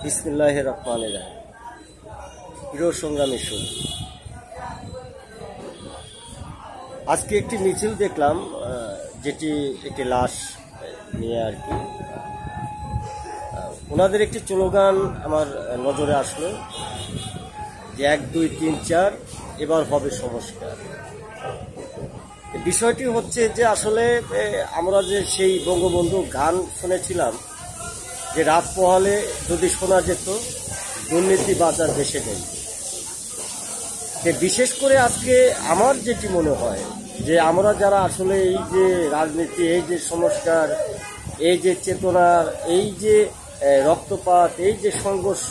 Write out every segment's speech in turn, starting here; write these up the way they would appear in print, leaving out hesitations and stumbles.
বিসমিল্লাহির রহমানির রহিম। প্রিয় সংগ্রামী সুর, আজকে একটি মিছিল দেখলাম, যেটি একটি লাশ নিয়ে আর কি। ওনাদের একটি স্লোগান আমার নজরে আসলো যে 1, 2, 3, 4 এবার হবে সংস্কার। বিষয়টি হচ্ছে যে আসলে আমরা যে সেই বঙ্গবন্ধু গান শুনেছিলাম যে রাত পোহালে যদি শোনা যেত দুর্নীতি বাজার দেশে নেই। বিশেষ করে আজকে আমার যেটি মনে হয় যে আমরা যারা আসলে এই যে রাজনীতি, এই যে সংস্কার, এই যে চেতনার, এই যে রক্তপাত, এই যে সংঘর্ষ,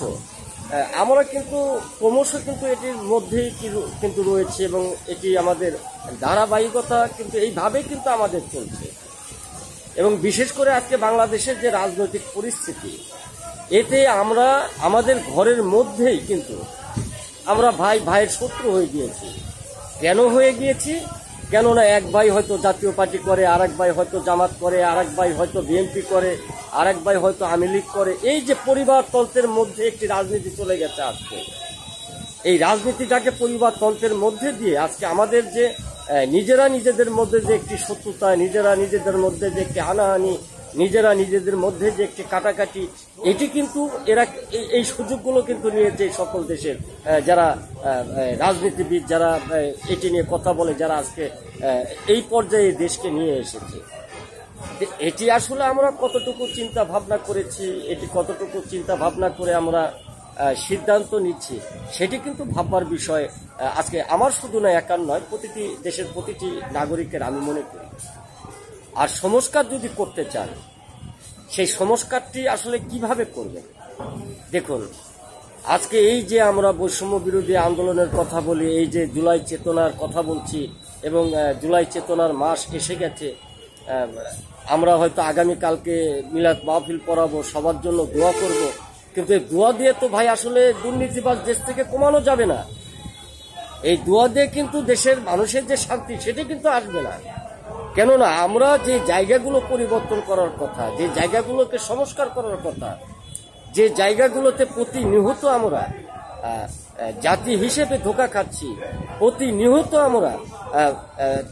আমরা কিন্তু ক্রমশ কিন্তু এটির মধ্যেই কিন্তু রয়েছে এবং এটি আমাদের ধারাবাহিকতা কিন্তু এইভাবে কিন্তু আমাদের চলছে। এবং বিশেষ করে আজকে বাংলাদেশের যে রাজনৈতিক পরিস্থিতি, এতে আমরা আমাদের ঘরের মধ্যেই কিন্তু আমরা ভাইয়ের শত্রু হয়ে গিয়েছি। কেন হয়ে গিয়েছি? কেননা এক ভাই হয়তো জাতীয় পার্টি করে, আরেক ভাই হয়তো জামাত করে, আরেক ভাই হয়তো বিএনপি করে, আরেক ভাই হয়তো আওয়ামী লীগ করে। এই যে পরিবারতন্ত্রের মধ্যে একটি রাজনীতি চলে গেছে আজকে, এই রাজনীতিটাকে পরিবারতন্ত্রের মধ্যে দিয়ে আজকে আমাদের যে নিজেরা নিজেদের মধ্যে যে একটি শত্রুতা, নিজেরা নিজেদের মধ্যে যে একটি হানাহানি, নিজেরা নিজেদের মধ্যে যে একটি কাটাকাটি, এটি কিন্তু এরা এই সুযোগগুলো কিন্তু নিয়েছে সকল দেশের যারা রাজনীতিবিদ, যারা এটি নিয়ে কথা বলে, যারা আজকে এই পর্যায়ে দেশকে নিয়ে এসেছে। এটি আসলে আমরা কতটুকু চিন্তা ভাবনা করেছি, এটি কতটুকু চিন্তা ভাবনা করে আমরা সিদ্ধান্ত নিচ্ছি, সেটি কিন্তু ভাববার বিষয়। আজকে আমার শুধু নয়, একার নয়, প্রতিটি দেশের প্রতিটি নাগরিকের আমি মনে করি। আর সংস্কার যদি করতে চান, সেই সংস্কারটি আসলে কিভাবে করবেন? দেখুন, আজকে এই যে আমরা বৈষম্য বিরোধী আন্দোলনের কথা বলি, এই যে জুলাই চেতনার কথা বলছি এবং জুলাই চেতনার মাস এসে গেছে, আমরা হয়তো আগামীকালকে মিলাদ মাহফিল পড়াবো, সবার জন্য দোয়া করব, কিন্তু এই দোয়া দিয়ে তো ভাই আসলে দুর্নীতিবাজ দেশ থেকে কমানো যাবে না। এই দোয়া দিয়ে কিন্তু দেশের মানুষের যে শান্তি, সেটি কিন্তু আসবে না। কেননা আমরা যে জায়গাগুলো পরিবর্তন করার কথা, যে জায়গাগুলোকে সংস্কার করার কথা, যে জায়গাগুলোতে প্রতিনিয়ত আমরা জাতি হিসেবে ধোঁকা খাচ্ছি, প্রতিনিয়ত আমরা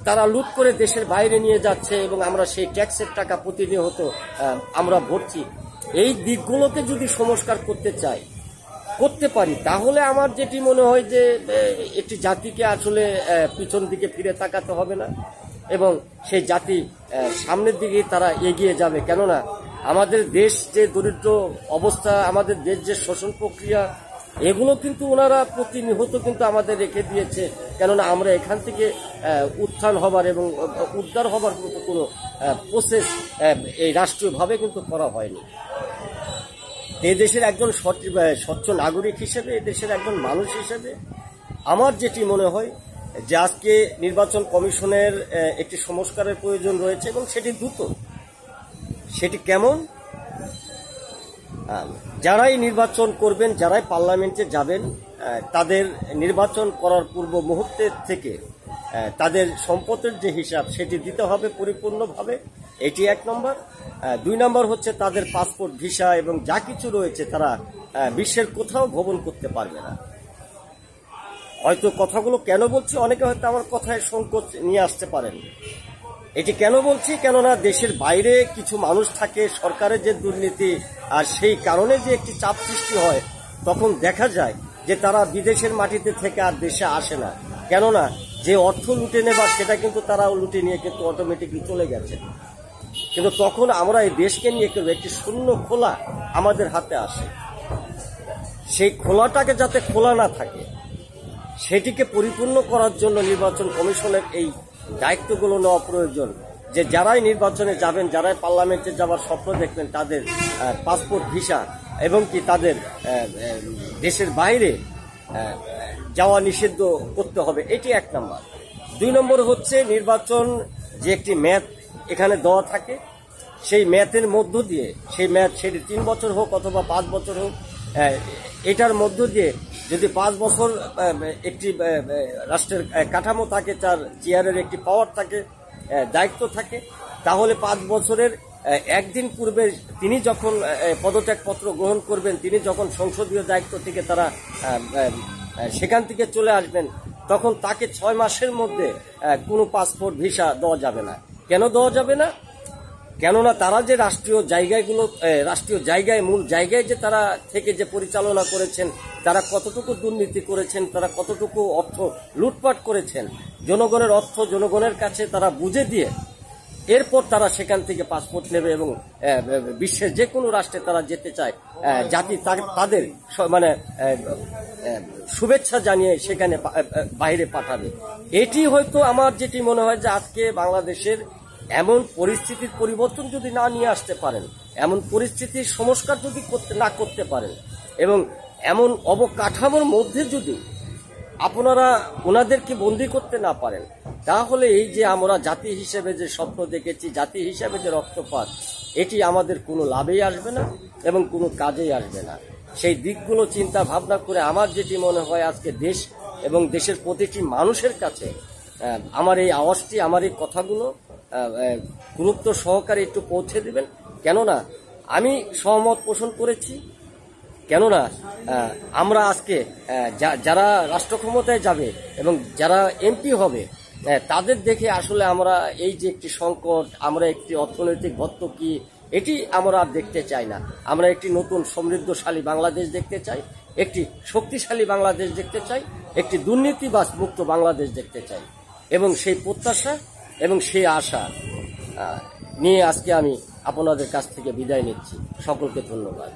তারা লুট করে দেশের বাইরে নিয়ে যাচ্ছে এবং আমরা সেই ট্যাক্সের টাকা প্রতিনিয়ত আমরা ভরছি, এই দিকগুলোকে যদি সংস্কার করতে চাই, করতে পারি, তাহলে আমার যেটি মনে হয় যে একটি জাতিকে আসলে পিছন দিকে ফিরে তাকাতে হবে না এবং সেই জাতি সামনের দিকে তারা এগিয়ে যাবে। কেননা আমাদের দেশ যে দরিদ্র অবস্থা, আমাদের দেশ যে শোষণ প্রক্রিয়া, এগুলো কিন্তু ওনারা প্রতিনিয়ত কিন্তু আমাদের রেখে দিয়েছে। কেননা আমরা এখান থেকে উত্থান হবার এবং উদ্ধার হবার মতো কোনো প্রসেস এই রাষ্ট্রীয়ভাবে কিন্তু করা হয়নি। এই দেশের একজন স্বচ্ছ নাগরিক হিসেবে, এই দেশের একজন মানুষ হিসেবে আমার যেটি মনে হয় যে আজকে নির্বাচন কমিশনের একটি সংস্কারের প্রয়োজন রয়েছে এবং সেটি দ্রুত। সেটি কেমন? যারাই নির্বাচন করবেন, যারাই পার্লামেন্টে যাবেন, তাদের নির্বাচন করার পূর্ব মুহূর্তের থেকে তাদের সম্পদের যে হিসাব, সেটি দিতে হবে পরিপূর্ণভাবে। এটি 1 নম্বর। 2 নম্বর হচ্ছে তাদের পাসপোর্ট, ভিসা এবং যা কিছু রয়েছে তারা বিশ্বের কোথাও ভ্রমণ করতে পারবে না। হয়তো কথাগুলো কেন বলছি, অনেকে হয়তো আমার কথায় সংকোচ নিয়ে আসতে পারেন। এটি কেন বলছি? কেননা দেশের বাইরে কিছু মানুষ থাকে, সরকারের যে দুর্নীতি, আর সেই কারণে যে একটি চাপ সৃষ্টি হয়, তখন দেখা যায় যে তারা বিদেশের মাটিতে থেকে আর দেশে আসে না। কেননা যে অর্থ লুটে নেবার, সেটা কিন্তু তারা লুটে নিয়ে কিন্তু অটোমেটিকলি চলে গেছে। কিন্তু তখন আমরা এই দেশকে নিয়ে কিন্তু একটি শূন্য খোলা আমাদের হাতে আসে। সেই খোলাটাকে যাতে খোলা না থাকে, সেটিকে পরিপূর্ণ করার জন্য নির্বাচন কমিশনের এই দায়িত্বগুলো নেওয়া প্রয়োজন। যে যারাই নির্বাচনে যাবেন, যারাই পার্লামেন্টে যাওয়ার স্বপ্ন দেখবেন, তাদের পাসপোর্ট, ভিসা এবং কি তাদের দেশের বাইরে যাওয়া নিষিদ্ধ করতে হবে। এটি 1 নম্বর। 2 নম্বর হচ্ছে নির্বাচন যে একটি মেয়াদ এখানে দেওয়া থাকে, সেই মেয়াদের মধ্য দিয়ে, সেই মেয়াদ সেটি 3 বছর হোক অথবা 5 বছর হোক, এটার মধ্য দিয়ে যদি 5 বছর একটি রাষ্ট্রের কাঠামো থাকে, তার চেয়ারের একটি পাওয়ার থাকে, দায়িত্ব থাকে, তাহলে 5 বছরের একদিন পূর্বে তিনি যখন পদত্যাগপত্র গ্রহণ করবেন, তিনি যখন সংসদীয় দায়িত্ব থেকে তারা সেখান থেকে চলে আসবেন, তখন তাকে 6 মাসের মধ্যে কোনো পাসপোর্ট ভিসা দেওয়া যাবে না। কেন দেওয়া যাবে না? কেননা তারা যে রাষ্ট্রীয় জায়গায় মূল জায়গায় যে তারা থেকে যে পরিচালনা করেছেন, তারা কতটুকু দুর্নীতি করেছেন, তারা কতটুকু অর্থ লুটপাট করেছেন, জনগণের অর্থ জনগণের কাছে তারা বুঝে দিয়ে এরপর তারা সেখান থেকে পাসপোর্ট নেবে এবং বিশ্বের যে কোনো রাষ্ট্রে তারা যেতে চায়, জাতি তাদের মানে শুভেচ্ছা জানিয়ে সেখানে বাইরে পাঠাবে। এটি হয়তো আমার যেটি মনে হয় যে আজকে বাংলাদেশের এমন পরিস্থিতির পরিবর্তন যদি না নিয়ে আসতে পারেন, এমন পরিস্থিতির সংস্কার যদি না করতে পারেন, এবং এমন অবকাঠামোর মধ্যে যদি আপনারা ওনাদেরকে বন্দি করতে না পারেন, তাহলে এই যে আমরা জাতি হিসেবে যে স্বপ্ন দেখেছি, জাতি হিসেবে যে রক্তপাত, এটি আমাদের কোনো লাভেই আসবে না এবং কোনো কাজেই আসবে না। সেই দিকগুলো চিন্তা ভাবনা করে আমার যেটি মনে হয় আজকে দেশ এবং দেশের প্রতিটি মানুষের কাছে আমার এই আওয়াজটি, আমার এই কথাগুলো গুরুত্ব সহকারে একটু পৌঁছে দেবেন। কেননা আমি সহমত পোষণ করেছি, কেননা আমরা আজকে যারা রাষ্ট্র ক্ষমতায় যাবে এবং যারা এমপি হবে, তাদের দেখে আসলে আমরা এই যে একটি সংকট, আমরা একটি অর্থনৈতিক ভর্তুকি, এটি আমরা আর দেখতে চাই না। আমরা একটি নতুন সমৃদ্ধশালী বাংলাদেশ দেখতে চাই, একটি শক্তিশালী বাংলাদেশ দেখতে চাই, একটি দুর্নীতিবাজ মুক্ত বাংলাদেশ দেখতে চাই। এবং সেই প্রত্যাশা এবং সেই আশা নিয়ে আজকে আমি আপনাদের কাছ থেকে বিদায় নিচ্ছি। সকলকে ধন্যবাদ।